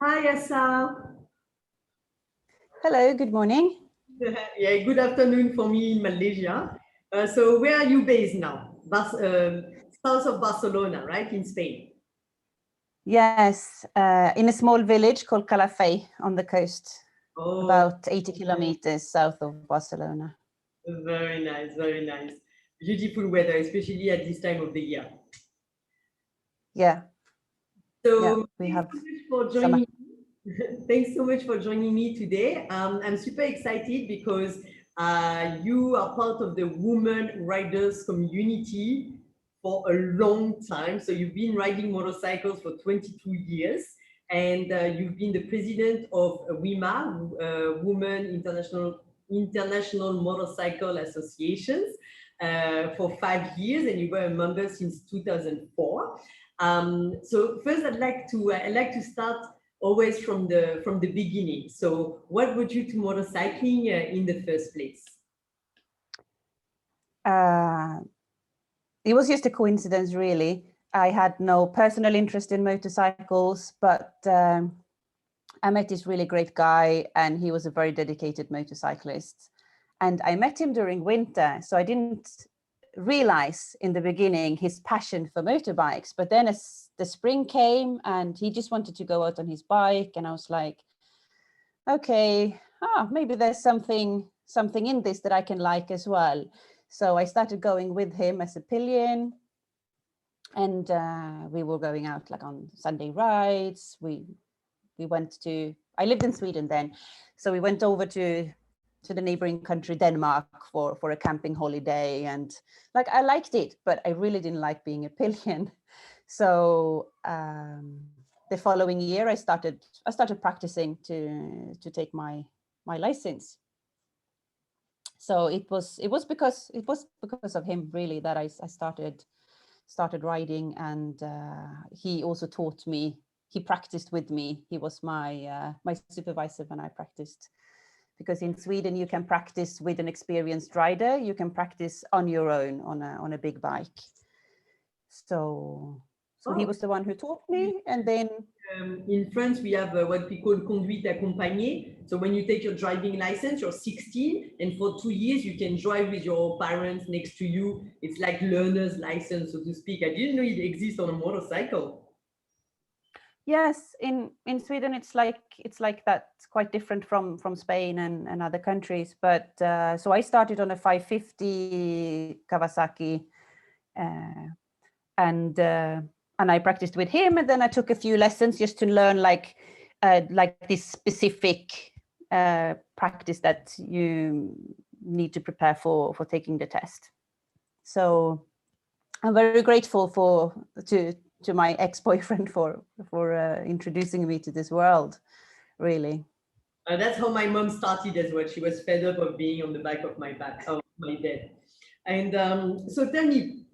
Hi, Asa. Hello, good morning. Yeah, good afternoon for me in Malaysia. So where are you based now? South of Barcelona, right, in Spain? Yes, in a small village called Calafé on the coast, Oh, about 80 kilometers south of Barcelona. very nice, very nice. Beautiful weather, especially at this time of the year. Yeah, yeah, So we thanks have so much for summer. joining. Thanks so much for joining me today. I'm super excited because you are part of the women riders community for a long time. So you've been riding motorcycles for 22 years, and you've been the president of WIMA, Women International Motorcycle Associations, for 5 years, and you were a member since 2004. So first, I'd like to start always from the beginning. So, what brought you to motorcycling in the first place? Uh, it was just a coincidence, really. I had no personal interest in motorcycles, but I met this really great guy, and he was a very dedicated motorcyclist. And I met him during winter, so I didn't realize in the beginning his passion for motorbikes. But then as the spring came and he just wanted to go out on his bike, and I was like, okay, maybe there's something in this that I can like as well. So I started going with him as a pillion, and we were going out like on Sunday rides. We went to, I lived in Sweden then, so we went over to the neighboring country Denmark for a camping holiday, and like I liked it, but I really didn't like being a pillion. So the following year I started practicing to take my license. So it was because of him really that I started riding, and he also taught me. He practiced with me. He was my supervisor when I practiced, because in Sweden you can practice with an experienced rider. You can practice on your own on a big bike. So he Oh, was the one who taught me, and then in France, we have what we call conduite accompagnée. So when you take your driving license, you're 16, and for 2 years you can drive with your parents next to you. It's like learner's license, so to speak. I didn't know it exists on a motorcycle. yes, in Sweden it's like that. It's quite different from Spain and other countries. But so I started on a 550 Kawasaki, uh, and I practiced with him, and then I took a few lessons just to learn like this specific practice that you need to prepare for taking the test. So I'm very grateful to my ex-boyfriend for introducing me to this world, really. That's how my mom started as well. She was fed up of being on the back of my bed. And so tell me,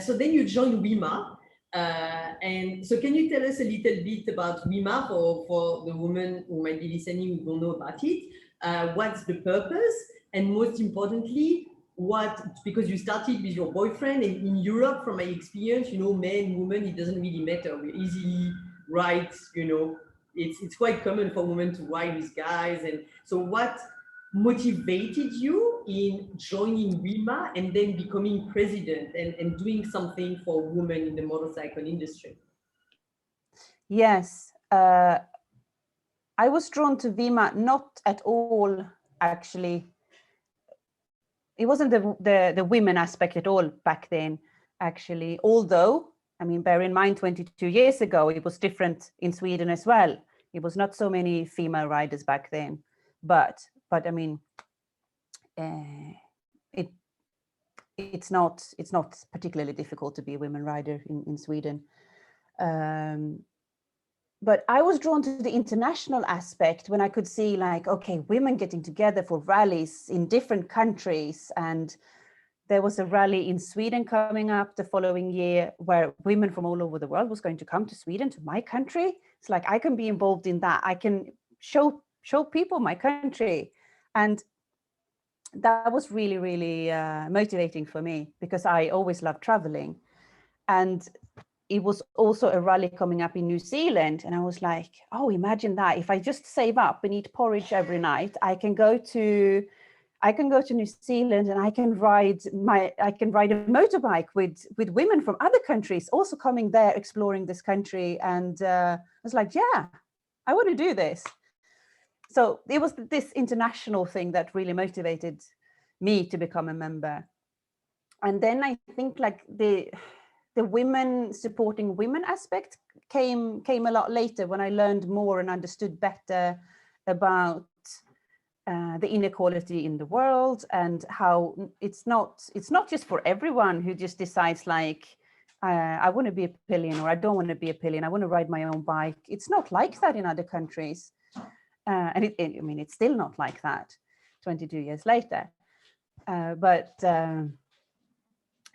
so then you joined WIMA. And so can you tell us a little bit about WIMA for the women who might be listening who don't know about it? What's the purpose? And most importantly, because you started with your boyfriend, and in Europe, from my experience, men, women, it doesn't really matter. We easily ride, it's quite common for women to ride with guys. And so what motivated you in joining WIMA and then becoming president and doing something for women in the motorcycle industry? Yes, I was drawn to Vima not at all, actually. It wasn't the women aspect at all back then, actually. Although, I mean, bear in mind, 22 years ago, it was different in Sweden as well. It was not so many female riders back then, but I mean, it it's not particularly difficult to be a women rider in Sweden. But I was drawn to the international aspect when I could see, like, okay, women getting together for rallies in different countries. And there was a rally in Sweden coming up the following year where women from all over the world was going to come to Sweden, to my country. It's like, I can be involved in that. I can show people my country. And that was really, really motivating for me, because I always loved traveling. And it was also a rally coming up in New Zealand, and I was like, oh, imagine that. If I just save up and eat porridge every night, I can go to New Zealand and I can ride a motorbike with women from other countries also coming there, exploring this country. And I was like, yeah, I want to do this. So it was this international thing that really motivated me to become a member. And then I think like the women supporting women aspect came a lot later, when I learned more and understood better about the inequality in the world, and how it's not just for everyone who just decides like, I want to be a pillion, or I don't want to be a pillion, I want to ride my own bike. It's not like that in other countries. And I mean, it's still not like that 22 years later.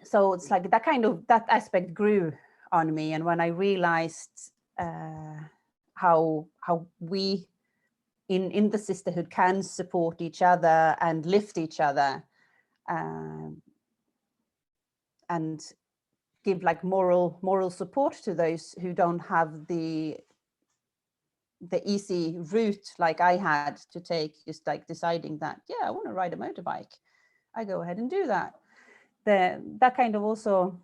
So it's like that aspect grew on me. And when I realized how we in the sisterhood can support each other and lift each other, and give like moral support to those who don't have the easy route like I had to take, just like deciding that, yeah, I want to ride a motorbike, I go ahead and do that. That kind of also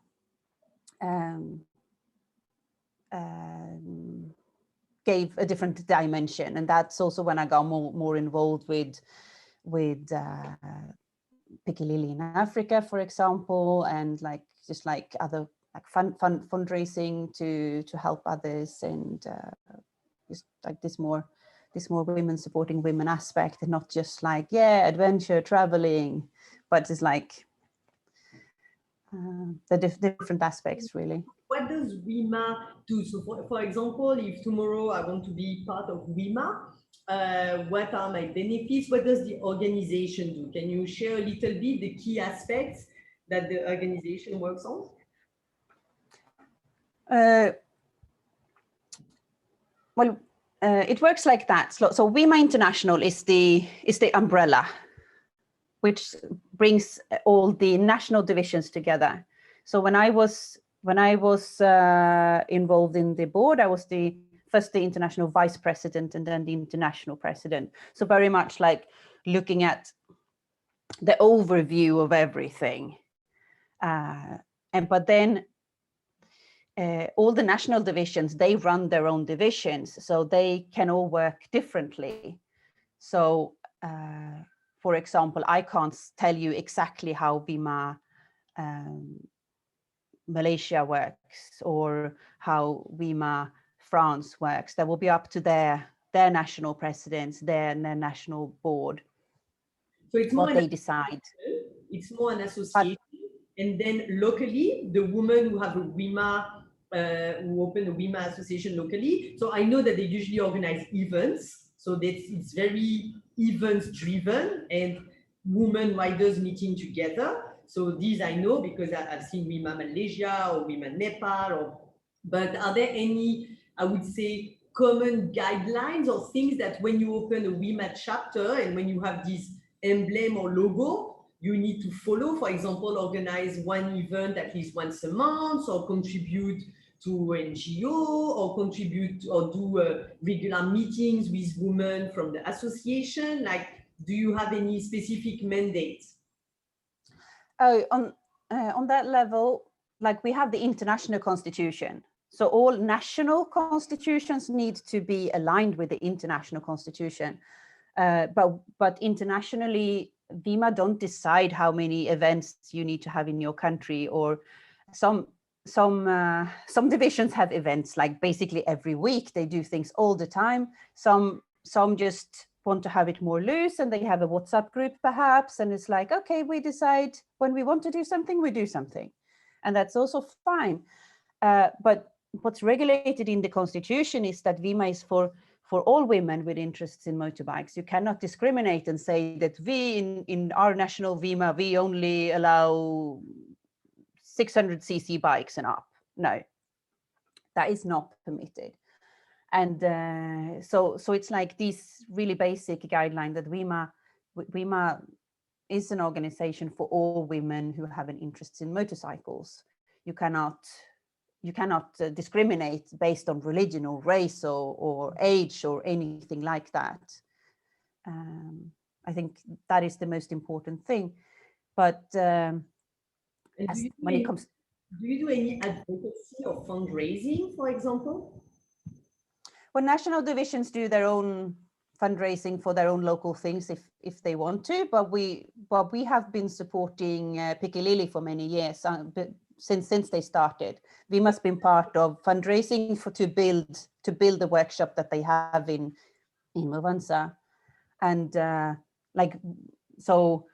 gave a different dimension. And that's also when I got more involved with Pikilily in Africa, for example, and like just like other like fundraising to help others, and just like this more women supporting women aspect, and not just like, yeah, adventure traveling, but it's like the different aspects really. What does WIMA do? So for example, if tomorrow I want to be part of WIMA, what are my benefits? What does the organization do? Can you share a little bit the key aspects that the organization works on? It works like that. So WIMA International is the umbrella, which brings all the national divisions together. So when I was involved in the board, I was first the international vice president and then the international president. So very much like looking at the overview of everything. But then all the national divisions, they run their own divisions, so they can all work differently. So for example, I can't tell you exactly how WIMA Malaysia works, or how WIMA France works. That will be up to their national presidents, their national board. So it's more what they decide. It's more an association, and then locally, the women who have a WIMA, who open a WIMA association locally. So I know that they usually organize events. So it's very events driven, and women riders meeting together. So these I know because I've seen WIMA Malaysia or WIMA Nepal. But are there any, I would say, common guidelines or things that when you open a WIMA chapter and when you have this emblem or logo, you need to follow? For example, organize one event at least once a month, or contribute to NGO, or contribute or do regular meetings with women from the association. Like, do you have any specific mandates? Oh, on that level, like we have the international constitution. So all national constitutions need to be aligned with the international constitution. But internationally, WIMA don't decide how many events you need to have in your country, or some divisions have events like basically every week. They do things all the time. Some just want to have it more loose, and they have a WhatsApp group perhaps, and it's like, okay, we decide when we want to do something, we do something, and that's also fine. But what's regulated in the constitution is that WIMA is for all women with interests in motorbikes. You cannot discriminate and say that we in our national WIMA, we only allow 600cc bikes and up. No, that is not permitted. And so it's like these really basic guidelines that WIMA is an organization for all women who have an interest in motorcycles. You cannot you cannot discriminate based on religion or race or age or anything like that. I think that is the most important thing. But when it comes, do you do any advocacy or fundraising, for example? well, national divisions do their own fundraising for their own local things if they want to, but we have been supporting Pikalili for many years, since they started. We must been part of fundraising to build the workshop that they have in Mwanza, and so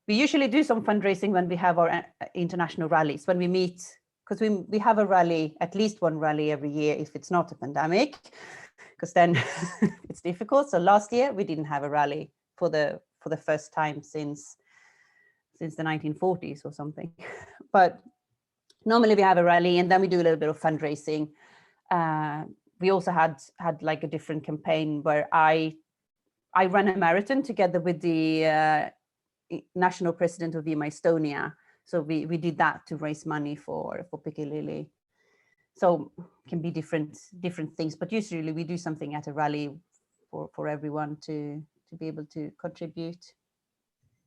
we usually do some fundraising when we have our international rallies, when we meet, because we have a rally, at least one rally every year if it's not a pandemic, because then it's difficult. So last year we didn't have a rally for the first time since the 1940s or something. But normally we have a rally and then we do a little bit of fundraising. We also had like a different campaign where I ran a marathon together with the national president of WIMA Estonia. So we did that to raise money for Pikilily. So it can be different things, but usually we do something at a rally for everyone to be able to contribute.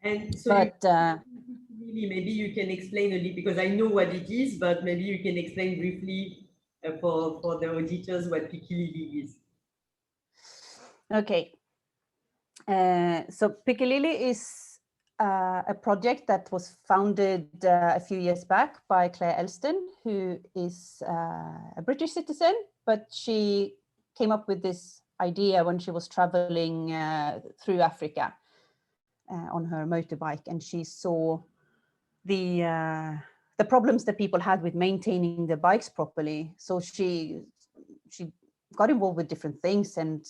And so maybe you can explain a little, because I know what it is, but maybe you can explain briefly for the auditors what Pikilili is. Okay. So Pikilili is a project that was founded a few years back by Claire Elston, who is a British citizen, but she came up with this idea when she was traveling through Africa on her motorbike, and she saw the problems that people had with maintaining their bikes properly. So she got involved with different things and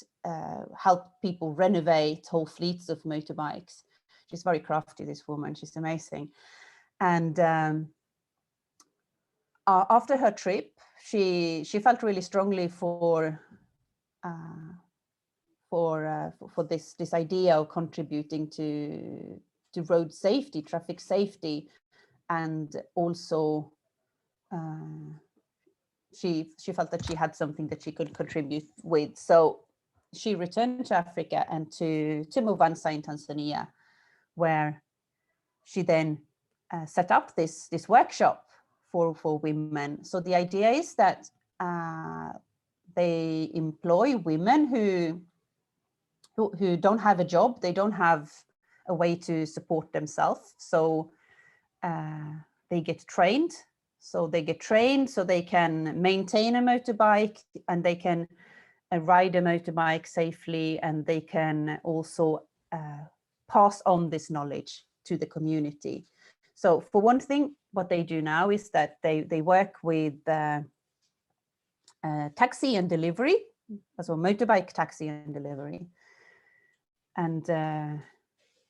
helped people renovate whole fleets of motorbikes. She's very crafty, this woman. She's amazing. And after her trip, she felt really strongly for this idea of contributing to road safety, traffic safety, and also she felt that she had something that she could contribute with. So she returned to Africa and to Mwanza in Tanzania, where she then set up this workshop for women. So the idea is that they employ women who don't have a job, they don't have a way to support themselves. So they get trained. So they can maintain a motorbike, and they can ride a motorbike safely, and they can also pass on this knowledge to the community. So for one thing, what they do now is that they work with taxi and delivery, so motorbike taxi and delivery. And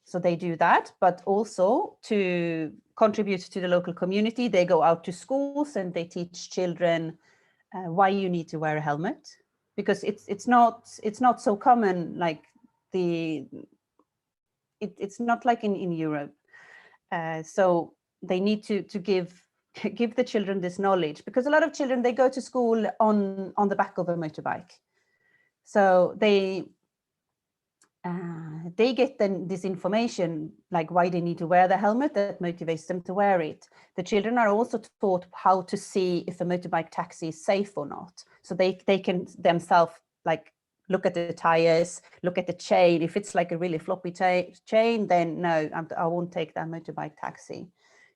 so they do that, but also to contribute to the local community, they go out to schools and they teach children why you need to wear a helmet, because it's not so common, like it's not like in Europe. So they need to give the children this knowledge, because a lot of children, they go to school on the back of a motorbike. So they get then this information, like why they need to wear the helmet, that motivates them to wear it. The children are also taught how to see if a motorbike taxi is safe or not. So they can themselves like look at the tires, look at the chain. If it's like a really floppy chain, then no, I won't take that motorbike taxi.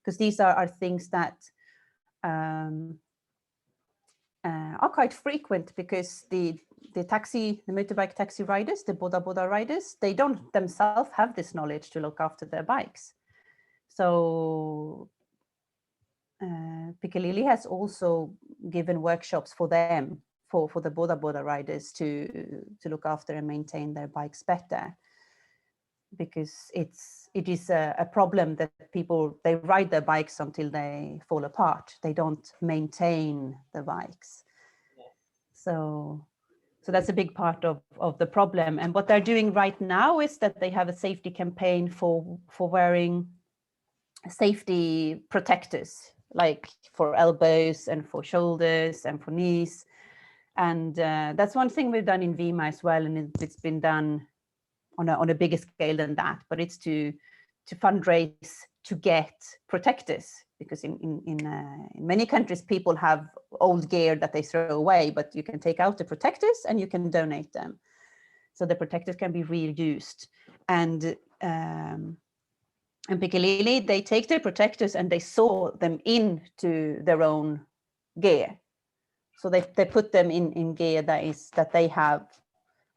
Because these are things that are quite frequent, because the motorbike taxi riders, the boda riders, they don't themselves have this knowledge to look after their bikes. So Pikalili has also given workshops for them, for the boda riders to look after and maintain their bikes better, because it is a problem that people, they ride their bikes until they fall apart. They don't maintain the bikes. So that's a big part of the problem. And what they're doing right now is that they have a safety campaign for wearing safety protectors like for elbows and for shoulders and for knees. And that's one thing we've done in WIMA as well, and it's been done on a bigger scale than that. But it's to fundraise to get protectors, because in many countries people have old gear that they throw away, but you can take out the protectors and you can donate them, so the protectors can be reused. And Pikalili, they take their protectors and they sew them into their own gear. So they put them in gear that they have,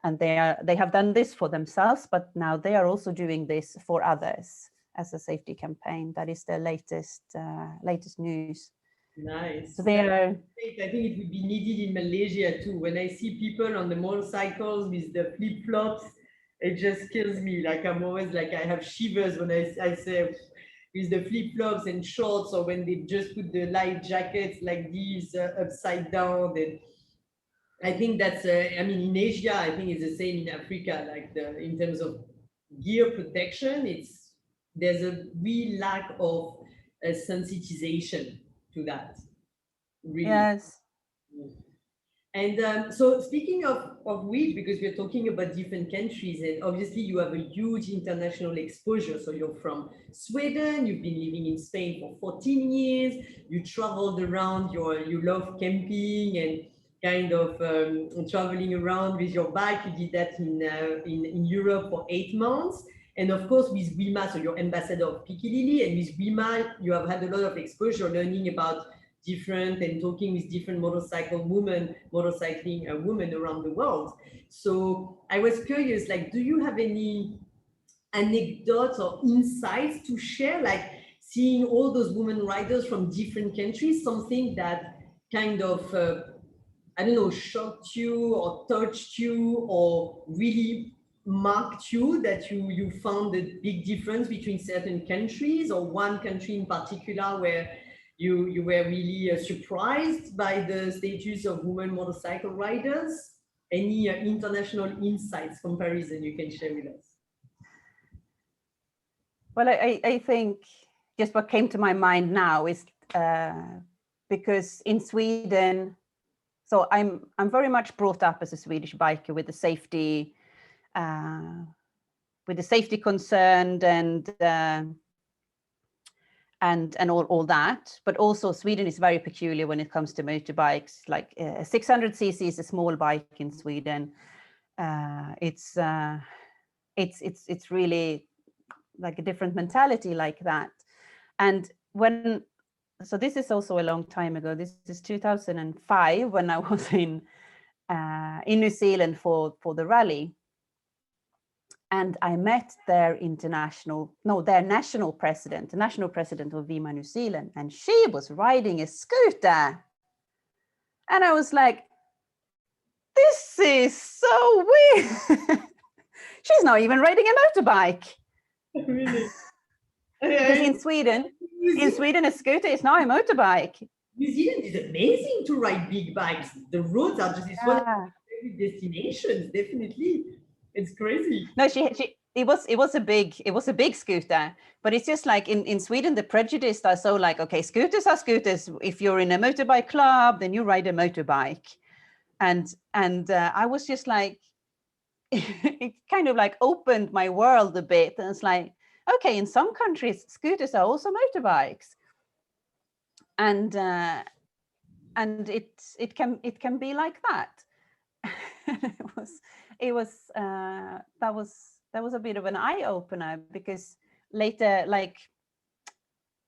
and they have done this for themselves, but now they are also doing this for others as a safety campaign. That is the latest news. Nice. So they are. I think it would be needed in Malaysia too. When I see people on the motorcycles with the flip-flops, it just kills me. Like I'm always like, I have shivers when I say with the flip-flops and shorts, or when they just put the light jackets like these upside down. And I think that's, I mean, in Asia, I think it's the same in Africa, like in terms of gear protection, there's a real lack of sensitization to that. Really. Yes. And so speaking of which, because we're talking about different countries, and obviously you have a huge international exposure. So you're from Sweden, you've been living in Spain for 14 years, you traveled around, you love camping and kind of traveling around with your bike. You did that in Europe for 8 months. And of course with WIMA, so you're ambassador of Pikilili, and with WIMA, you have had a lot of exposure learning about different and talking with different motorcycling women around the world. So I was curious, like, do you have any anecdotes or insights to share, like seeing all those women riders from different countries, something that kind of, I don't know, shocked you or touched you or really marked you, that you found a big difference between certain countries, or one country in particular where you were really surprised by the status of women motorcycle riders? Any international insights, comparison you can share with us? Well, I think just what came to my mind now is because in Sweden, so I'm very much brought up as a Swedish biker with the safety concerned and all that, but also Sweden is very peculiar when it comes to motorbikes. Like 600cc is a small bike in Sweden. It's really like a different mentality like that. And so this is also a long time ago. This is 2005 when I was in New Zealand for the rally. And I met their national president, the national president of WIMA New Zealand, and she was riding a scooter. And I was like, this is so weird. She's not even riding a motorbike. Really? Because in Sweden, a scooter is not a motorbike. New Zealand is amazing to ride big bikes. The roads are just, it's one of my favorite destinations, definitely. It's crazy. No, it was a big scooter, but it's just like in Sweden, the prejudice are so like, okay, scooters are scooters. If you're in a motorbike club, then you ride a motorbike. And I was just like, it kind of like opened my world a bit. And it's like, okay, in some countries, scooters are also motorbikes. And it can be like that. That was a bit of an eye opener, because later, like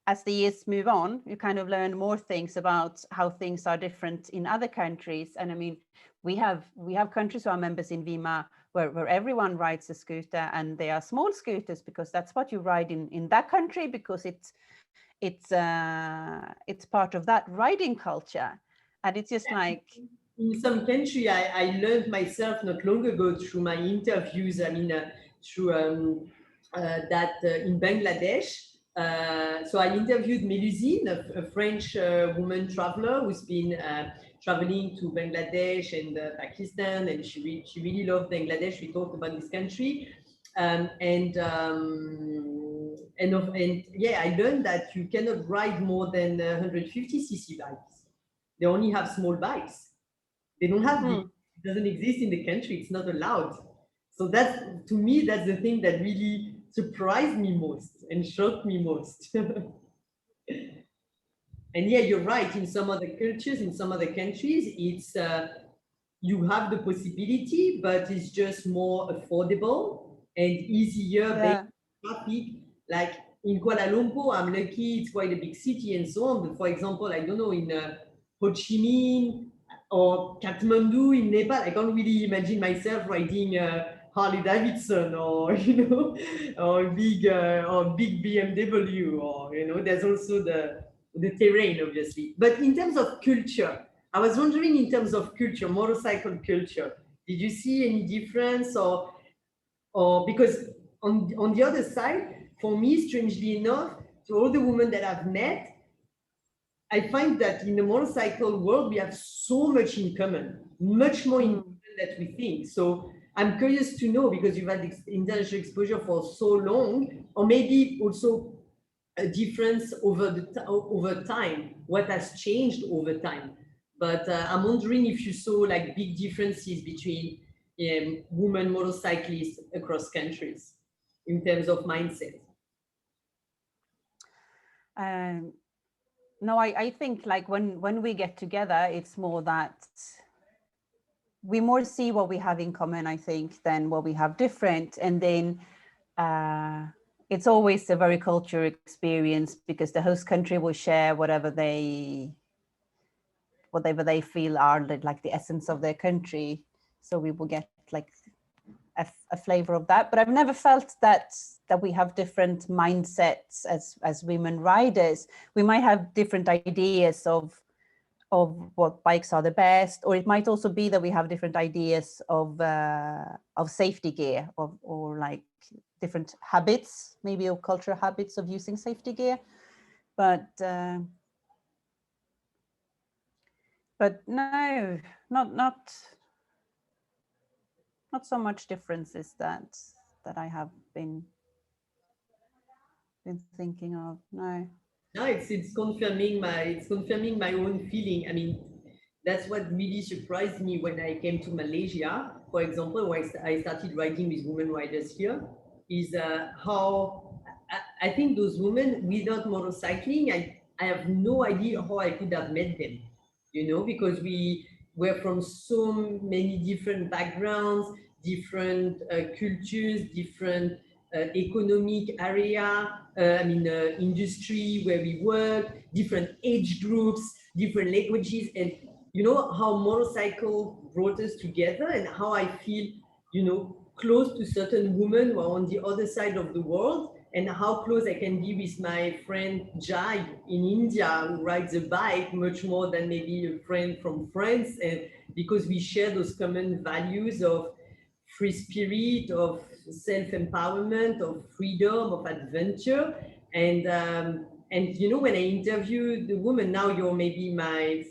as the years move on, you kind of learn more things about how things are different in other countries. And I mean, we have countries who are members in WIMA where everyone rides a scooter, and they are small scooters because that's what you ride in that country, because it's part of that riding culture. And it's just like, in some country, I learned myself not long ago through my interviews, I mean, through that in Bangladesh. So I interviewed Mélusine, a French woman traveler who's been traveling to Bangladesh and Pakistan, and she really loved Bangladesh. We talked about this country. And yeah, I learned that you cannot ride more than 150cc bikes. They only have small bikes. They don't have big. It doesn't exist in the country. It's not allowed. So that's, to me, that's the thing that really surprised me most and shocked me most. And yeah, you're right. In some other cultures, in some other countries, it's you have the possibility, but it's just more affordable and easier based on traffic. Like in Kuala Lumpur, I'm lucky, it's quite a big city and so on. But for example, I don't know, in Ho Chi Minh or Kathmandu in Nepal, I can't really imagine myself riding Harley Davidson or or big BMW, or there's also the terrain, obviously. But in terms of culture, I was wondering, in terms of culture, motorcycle culture, did you see any difference, or because on the other side, for me, strangely enough, to all the women that I've met, I find that in the motorcycle world, we have so much in common, much more in common than we think. So I'm curious to know, because you've had international exposure for so long, or maybe also a difference over time, what has changed over time. But I'm wondering if you saw like big differences between women motorcyclists across countries in terms of mindset. No, I think like when we get together, it's more that we more see what we have in common, I think, than what we have different. And then it's always a very cultural experience, because the host country will share whatever they feel are like the essence of their country. So we will get like a flavor of that. But I've never felt that we have different mindsets as women riders. We might have different ideas of what bikes are the best, or it might also be that we have different ideas of safety gear, or like different habits, maybe, or cultural habits of using safety gear. But no, not so much differences that I have been thinking of. No. No, it's confirming my own feeling. I mean, that's what really surprised me when I came to Malaysia. For example, when I started riding with women riders here, is how I think those women without motorcycling, I have no idea how I could have met them, because we were from so many different backgrounds, different cultures, different economic area, industry where we work, different age groups, different languages, and how motorcycle brought us together, and how I feel, close to certain women who are on the other side of the world, and how close I can be with my friend Jai in India, who rides a bike much more than maybe a friend from France, and because we share those common values of free spirit, of self-empowerment, of freedom, of adventure. And when I interview the woman, now you're maybe my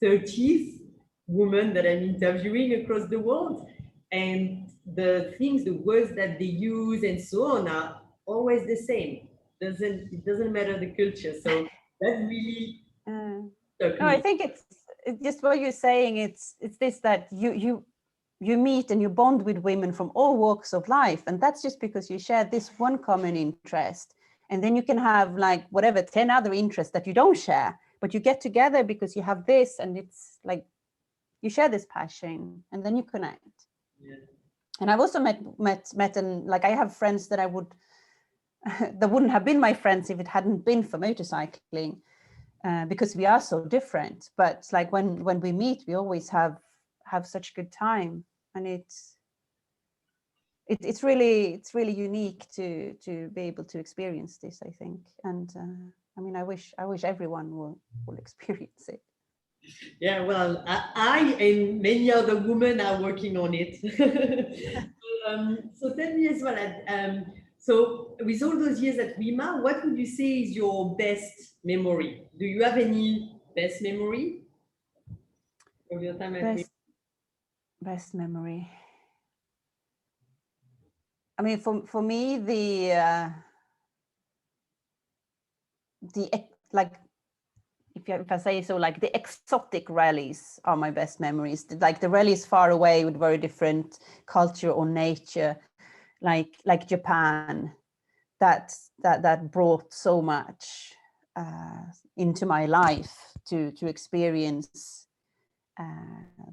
30th woman that I'm interviewing across the world, and the things, the words that they use and so on are always the same. It doesn't matter the culture. So that really no, I think it's just what you're saying. It's this, that you meet and you bond with women from all walks of life, and that's just because you share this one common interest. And then you can have like whatever 10 other interests that you don't share, but you get together because you have this, and it's like you share this passion, and then you connect. Yeah. And I've also met and like I have friends that that wouldn't have been my friends if it hadn't been for motorcycling, because we are so different. But like when we meet, we always have such good time, and it's really unique to be able to experience this, I think. And I mean, I wish everyone will experience it. Yeah, well, I and many other women are working on it. So tell me as well, so with all those years at WIMA, what would you say is your best memory? Do you have any best memory of your time at WIMA? Best memory. I mean, for me, like, if I say so, like the exotic rallies are my best memories. Like the rallies far away with very different culture or nature, like Japan, that brought so much into my life to experience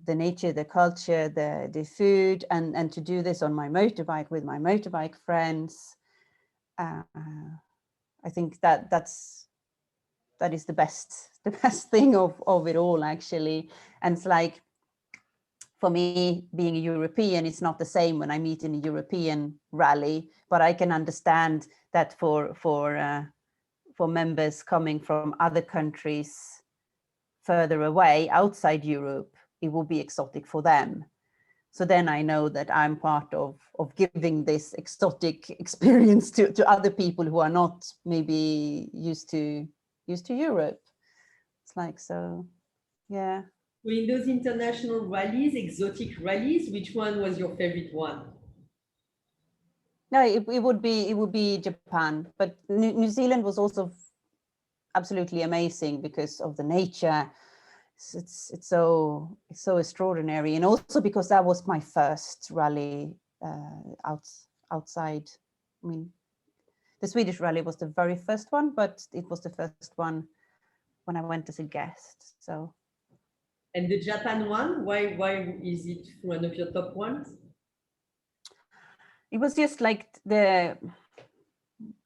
the nature, the culture, the food, and to do this on my motorbike with my motorbike friends. I think that is the best thing of it all, actually. And it's like, for me, being a European, it's not the same when I meet in a European rally, but I can understand that for members coming from other countries further away outside Europe, it will be exotic for them. So then I know that I'm part of giving this exotic experience to other people who are not maybe used to Europe. It's like, so, yeah. So in those international rallies, exotic rallies, which one was your favorite one? No, it would be Japan, but New Zealand was also absolutely amazing because of the nature. It's so extraordinary, and also because that was my first rally outside. I mean, the Swedish rally was the very first one, but it was the first one when I went as a guest. So. And the Japan one, why is it one of your top ones? It was just like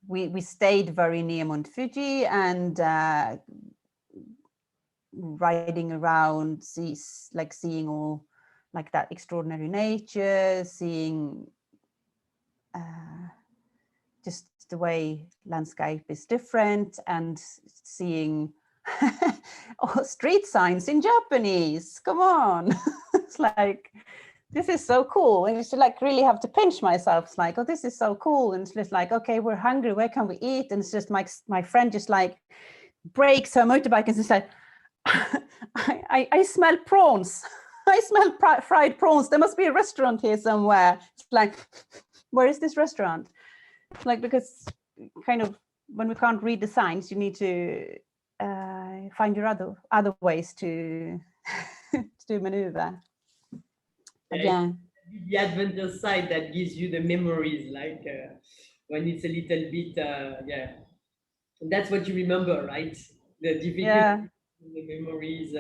we stayed very near Mount Fuji, and riding around, seeing all like that extraordinary nature, seeing just the way landscape is different, and seeing street signs in Japanese. Come on. It's like, this is so cool. And you should like really have to pinch myself. It's like, oh, this is so cool. And it's just like, okay, we're hungry, where can we eat? And it's just my friend just like breaks her motorbike and it's like, I smell prawns. I smell fried prawns. There must be a restaurant here somewhere. It's like, where is this restaurant? It's like, because kind of when we can't read the signs, you need to find your other ways to to maneuver. Yeah. The adventure side that gives you the memories, like when it's a little bit, yeah. That's what you remember, right? The difficult. Yeah. The memories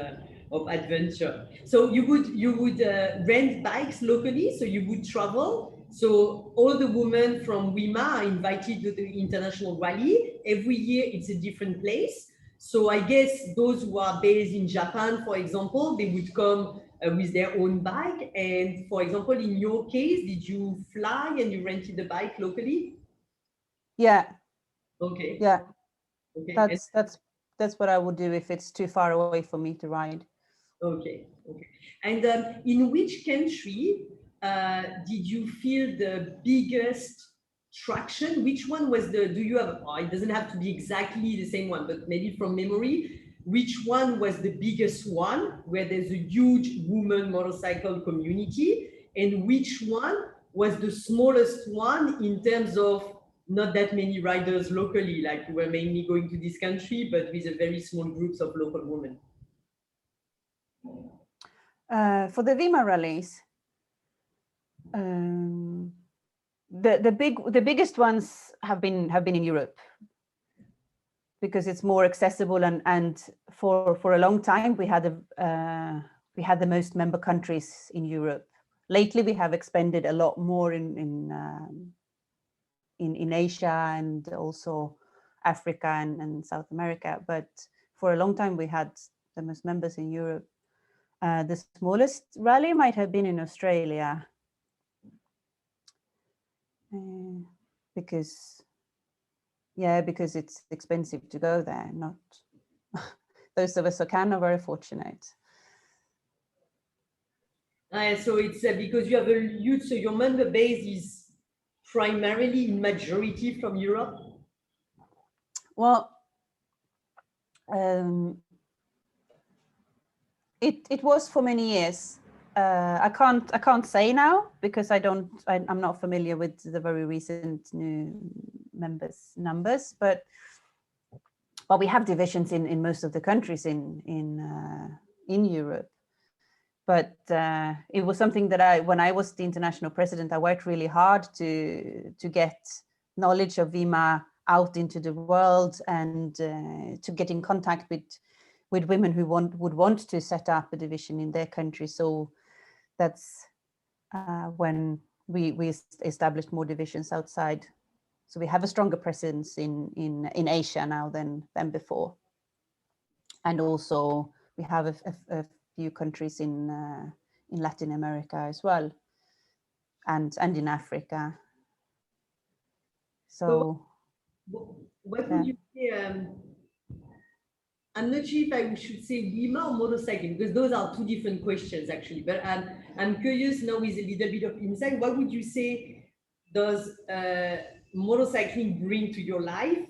of adventure. So you would rent bikes locally, so you would travel. So all the women from WIMA are invited to the international rally. Every year it's a different place. So I guess those who are based in Japan, for example, they would come with their own bike. And for example, in your case, did you fly and you rented the bike locally? Yeah. Okay. Yeah. Okay. That's what I would do if it's too far away for me to ride. Okay. Okay. And in which country did you feel the biggest traction? Which one was do you have, oh, it doesn't have to be exactly the same one, but maybe from memory, which one was the biggest one where there's a huge women motorcycle community, and which one was the smallest one in terms of not that many riders locally, like you were mainly going to this country, but with a very small groups of local women? For the WIMA rallies, the biggest ones have been in Europe, because it's more accessible, and for a long time we had the most member countries in Europe. Lately we have expanded a lot more in Asia and also Africa and South America, but for a long time we had the most members in Europe. The smallest rally might have been in Australia, because it's expensive to go there. Not those of us who can are very fortunate. So it's because you have a huge, so your member base is primarily in majority from Europe? Well, it was for many years, I can't say now because I'm not familiar with the very recent new numbers, but we have divisions in most of the countries in Europe. But it was something that when I was the international president, I worked really hard to get knowledge of WIMA out into the world and to get in contact with women who would want to set up a division in their country. So that's when we established more divisions outside. So we have a stronger presence in Asia now than before. And also we have a few countries in Latin America as well, and in Africa. So what would you say? I'm not sure if I should say WIMA or motorcycling, because those are two different questions actually. But I'm curious now with a little bit of insight. What would you say does motorcycling bring to your life,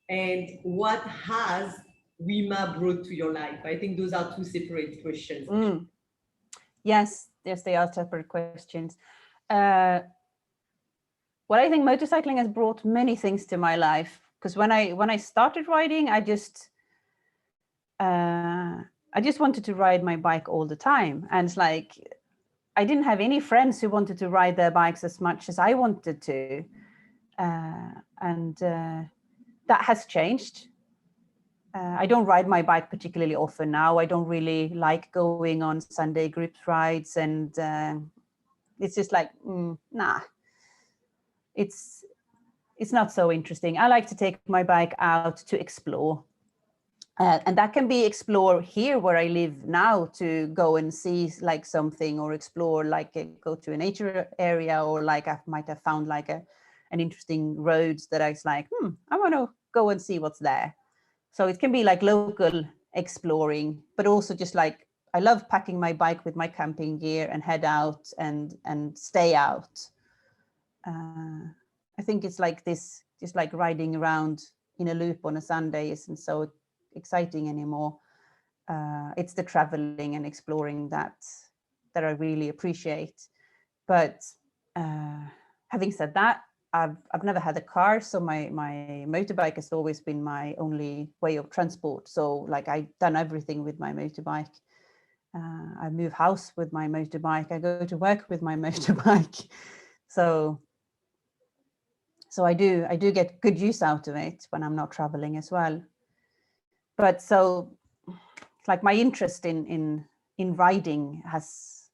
and what has WIMA brought to your life? I think those are two separate questions. Yes, they are separate questions. Well, I think motorcycling has brought many things to my life, because when I started riding, I just wanted to ride my bike all the time, and it's like I didn't have any friends who wanted to ride their bikes as much as I wanted to, and that has changed. I don't ride my bike particularly often now. I don't really like going on Sunday group rides, and it's just like, nah, it's not so interesting. I like to take my bike out to explore. And that can be explore here where I live now, to go and see like something, or explore like go to a nature area, or like I might have found like an interesting road that I was like, I want to go and see what's there. So it can be like local exploring, but also just like, I love packing my bike with my camping gear and head out and stay out. I think it's like this, just like riding around in a loop on a Sunday isn't so exciting anymore. It's the traveling and exploring that I really appreciate. But having said that, I've never had a car, so my motorbike has always been my only way of transport. So like I've done everything with my motorbike. I move house with my motorbike. I go to work with my motorbike. So I do get good use out of it when I'm not traveling as well. But so like my interest in riding has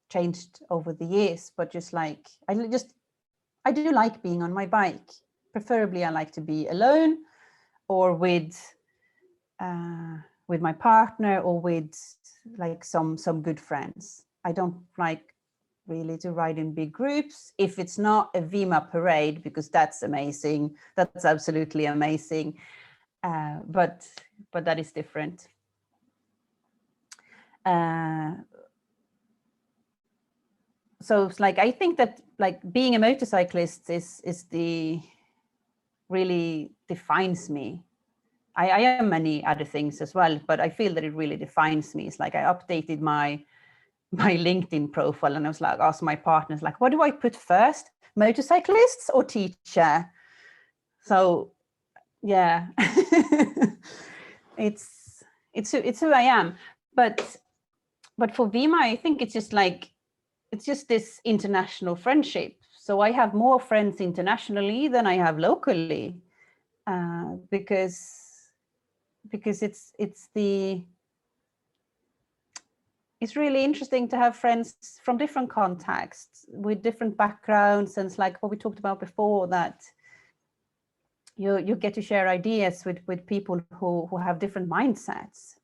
changed over the years, but just like I do like being on my bike. Preferably I like to be alone, or with my partner, or with like some good friends. I don't like really to ride in big groups if it's not a WIMA parade, because that's amazing. That's absolutely amazing. But that is different. So it's like, I think that like being a motorcyclist is the really defines me. I am many other things as well, but I feel that it really defines me. It's like I updated my LinkedIn profile, and I was like, asked my partners, like, what do I put first, motorcyclists or teacher? So yeah, it's who I am. But for WIMA, I think it's just this international friendship. So I have more friends internationally than I have locally, because it's really interesting to have friends from different contexts with different backgrounds, and it's like what we talked about before, that you get to share ideas with people who have different mindsets,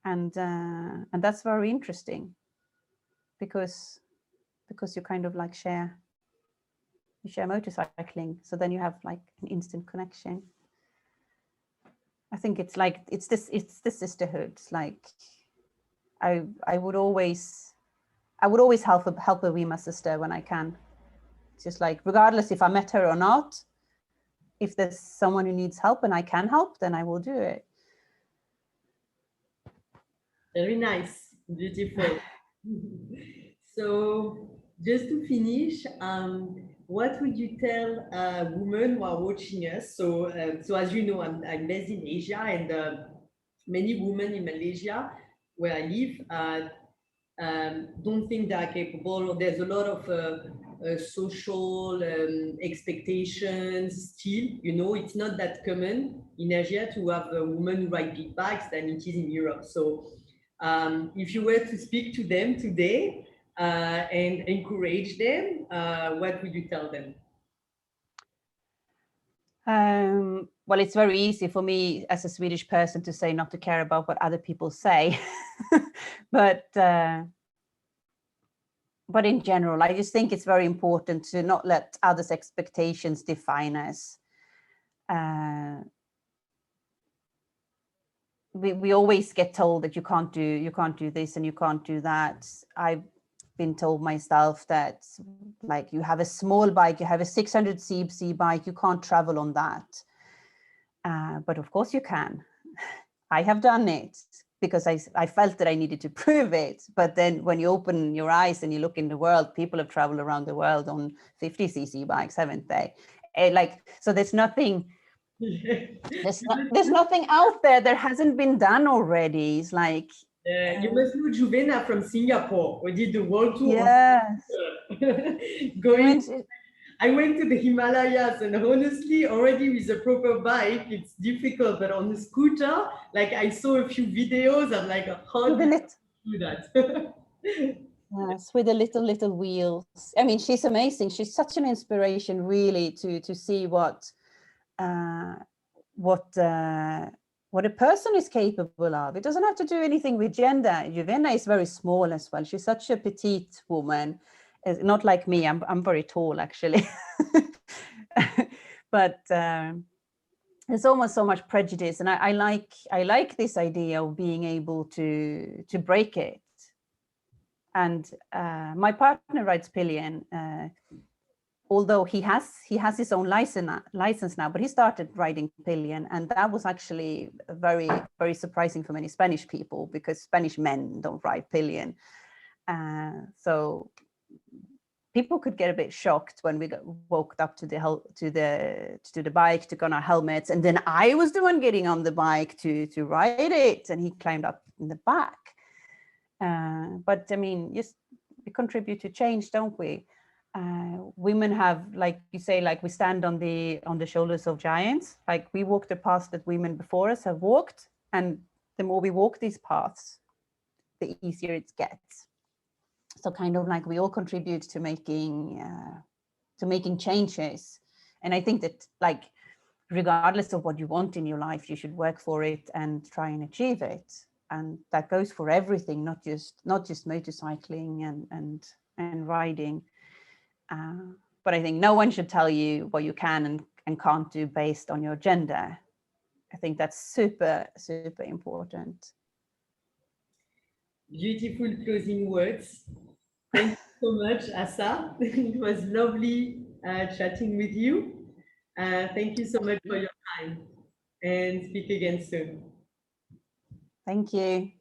and that's very interesting, because you kind of like share motorcycling, so then you have like an instant connection. I think it's like it's this sisterhood. It's like I would always help a WIMA sister when I can. It's just like, regardless if I met her or not, if there's someone who needs help and I can help, then I will do it. Very nice, beautiful. So just to finish, what would you tell women who are watching us? So as you know, I'm based in Asia, and many women in Malaysia, where I live, don't think they are capable. There's a lot of social expectations still. You know, it's not that common in Asia to have a woman who ride big bikes than it is in Europe. So if you were to speak to them today and encourage them, what would you tell them? Well, it's very easy for me as a Swedish person to say not to care about what other people say, but in general, I just think it's very important to not let others' expectations define us. We always get told that you can't do this and you can't do that. I've been told myself that, like, you have a small bike, you have a 600cc bike, you can't travel on that. But of course you can. I have done it because I felt that I needed to prove it. But then when you open your eyes and you look in the world, people have traveled around the world on 50cc bikes, haven't they? So there's nothing. There's nothing out there that hasn't been done already. It's like you must know Juvena from Singapore, who did the world tour. Yes. I went to the Himalayas, and honestly, already with a proper bike, it's difficult. But on the scooter, like, I saw a few videos. I'm like, how did I do that? Yes, with the little wheels. I mean, she's amazing. She's such an inspiration, really, to see what a person is capable of. It doesn't have to do anything with gender. Juvena is very small as well. She's such a petite woman. It's not like me. I'm very tall, actually. But there's almost so much prejudice, and I like this idea of being able to break it. And my partner rides pillion, although he has his own license now, but he started riding pillion, and that was actually very, very surprising for many Spanish people, because Spanish men don't ride pillion. So people could get a bit shocked when we walked up to the bike, took on our helmets, and then I was the one getting on the bike to ride it, and he climbed up in the back. But I mean, yes, we contribute to change, don't we? Women have, like you say, like, we stand on the shoulders of giants. Like, we walk the paths that women before us have walked, and the more we walk these paths, the easier it gets. So kind of like we all contribute to making changes. And I think that, like, regardless of what you want in your life, you should work for it and try and achieve it. And that goes for everything, not just motorcycling and riding. But I think no one should tell you what you can and can't do based on your gender. I think that's super, super important. Beautiful closing words. Thank you so much, Asa. It was lovely chatting with you. Thank you so much for your time, and speak again soon. Thank you.